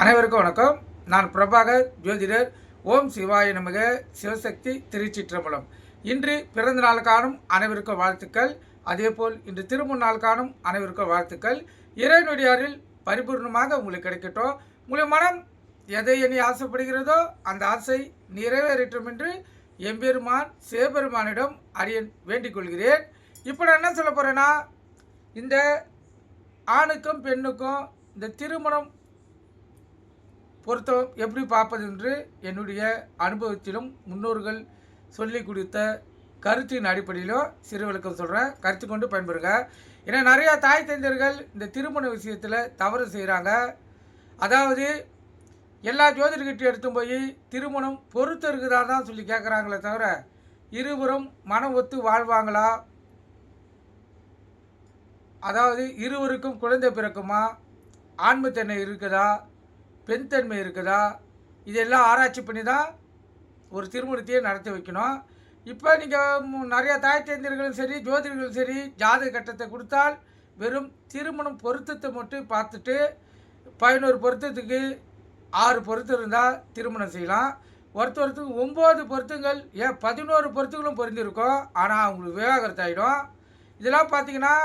அனைவருக்கும் வணக்கம். நான் பிரபாகர் ஜோதிடர். ஓம் சிவாய நமக. சிவசக்தி திருச்சிற்றம்பலம். இன்று பிறந்த நாள் காணும் அனைவருக்கும் வாழ்த்துக்கள். அதேபோல் இன்று திருமண நாள் காணும் அனைவருக்கும் வாழ்த்துக்கள். இறைவனுடையாரில் பரிபூர்ணமாக உங்களுக்கு கிடைக்கட்டும். உங்களுடைய மனம் எதை எண்ணி ஆசைப்படுகிறதோ அந்த ஆசை நிறைவேறட்டும் என்று எம்பெருமான் சிவபெருமானிடம் அடியேன் வேண்டிக் கொள்கிறேன். இப்போ நான் என்ன சொல்ல போகிறேன்னா, இந்த ஆணுக்கும் பெண்ணுக்கும் இந்த திருமணம் பொருத்தம் எப்படி பார்ப்பது என்று என்னுடைய அனுபவத்திலும் முன்னோர்கள் சொல்லி கொடுத்த கருத்தின் அடிப்படையிலும் சிறு விளக்கம் சொல்கிறேன். கருத்து கொண்டு பயன்பெறுங்க. ஏன்னா நிறையா தாய் தந்தையர்கள் இந்த திருமண விஷயத்தில் தவறு செய்கிறாங்க. அதாவது எல்லா ஜோதிடர்கிட்ட எடுத்து போய் திருமணம் பொறுத்து இருக்குதா தான் சொல்லி கேட்குறாங்களே தவிர இருவரும் மனம் ஒத்து வாழ்வாங்களா, அதாவது இருவருக்கும் குழந்தை பிறக்குமா, ஆண்மைத்தன்மை இருக்குதா, பெண் தன்மை இருக்குதா, இதெல்லாம் ஆராய்ச்சி பண்ணி தான் ஒரு திருமணத்தையே நடத்தி வைக்கணும். இப்போ நீங்கள் நிறையா தாய் தந்தையர்களும் சரி ஜோதிடர்களும் சரி ஜாதக கட்டத்தை கொடுத்தால் வெறும் திருமணம் பொருத்தத்தை மட்டும் பார்த்துட்டு 11 பொருத்தத்துக்கு 6 பொருத்தம் இருந்தால் திருமணம் செய்யலாம். ஒருத்தருக்கு 9 பொருத்தங்கள் ஏன் 11 பொருத்தங்களும் பொருந்திருக்கும், ஆனால் அவங்களுக்கு விவாகரத்து ஆகிடும். இதெல்லாம் பார்த்திங்கன்னா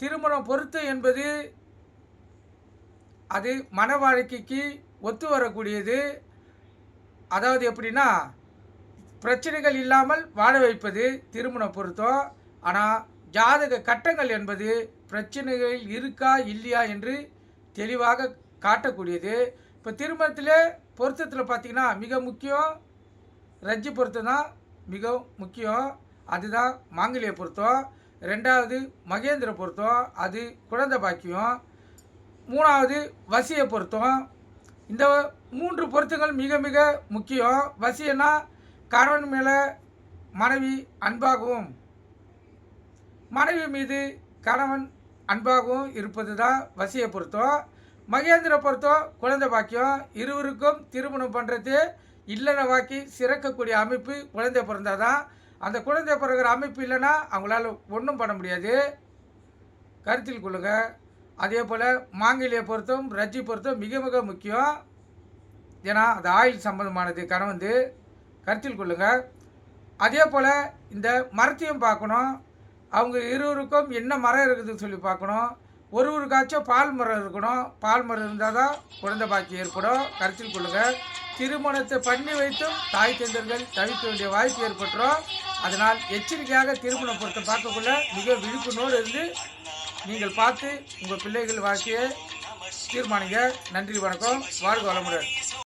திருமணம் பொருத்தம் என்பது அது மன வாழ்க்கைக்கு ஒத்து வரக்கூடியது. அதாவது எப்படின்னா பிரச்சனைகள் இல்லாமல் வாழ வைப்பது திருமணம் பொருத்தம். ஆனால் ஜாதக கட்டங்கள் என்பது பிரச்சனைகள் இருக்கா இல்லையா என்று தெளிவாக காட்டக்கூடியது. இப்போ திருமணத்தில் பொருத்தத்தில் பார்த்திங்கன்னா மிக முக்கியம் ரஜ்ஜி பொருத்தம் தான் மிக முக்கியம். அதுதான் மாங்கல்ய பொருத்தம். 2வது மகேந்திர பொருத்தம், அது குழந்தை பாக்கியம். 3வது வசிய பொருத்தம். இந்த 3 பொருத்தங்கள் மிக மிக முக்கியம். வசியனா கணவன் மேலே மனைவி அன்பாகவும் மனைவி மீது கணவன் அன்பாகவும் இருப்பது தான் வசிய பொருத்தம். மகேந்திர பொருத்தம் குழந்தை பாக்கியம். இருவருக்கும் திருமணம் பண்ணுறது இல்லற வாக்கி சிறக்கக்கூடிய அமைப்பு குழந்தை பிறந்தாதான். அந்த குழந்தை பிறகுற அமைப்பு இல்லைன்னா அவங்களால ஒன்றும் பண்ண முடியாது. கருத்தில் கொள்ளுங்கள். அதே போல் மாங்கல்ய பொருத்தம் ரஜ்ஜி பொருத்தம் மிக மிக முக்கியம். ஏன்னா அது ஆயுள் சம்பந்தமானது கணவந்து. கருத்தில் கொள்ளுங்கள். அதே போல் இந்த மரத்தையும் பார்க்கணும். அவங்க இருவருக்கும் என்ன மரம் இருக்குதுன்னு சொல்லி பார்க்கணும். ஒருவருக்காச்சும் பால் மரம் இருக்கணும். பால் மரம் இருந்தால் தான் குழந்தை பாக்கி ஏற்படும். கருத்தில் கொள்ளுங்கள். திருமணத்தை பண்ணி வைத்தும் தாய் தந்தர்கள் தவிர்க்க வேண்டிய வாய்ப்பு ஏற்பட்டுரும். அதனால் எச்சரிக்கையாக திருமண பொருத்தம் பார்க்கக்குள்ள மிக விழிப்புணோடு இருந்து நீங்கள் பார்த்து உங்கள் பிள்ளைகள் வாழ்க்கையை தீர்மானிங்க. நன்றி, வணக்கம். வாழ்க வளமுடன்.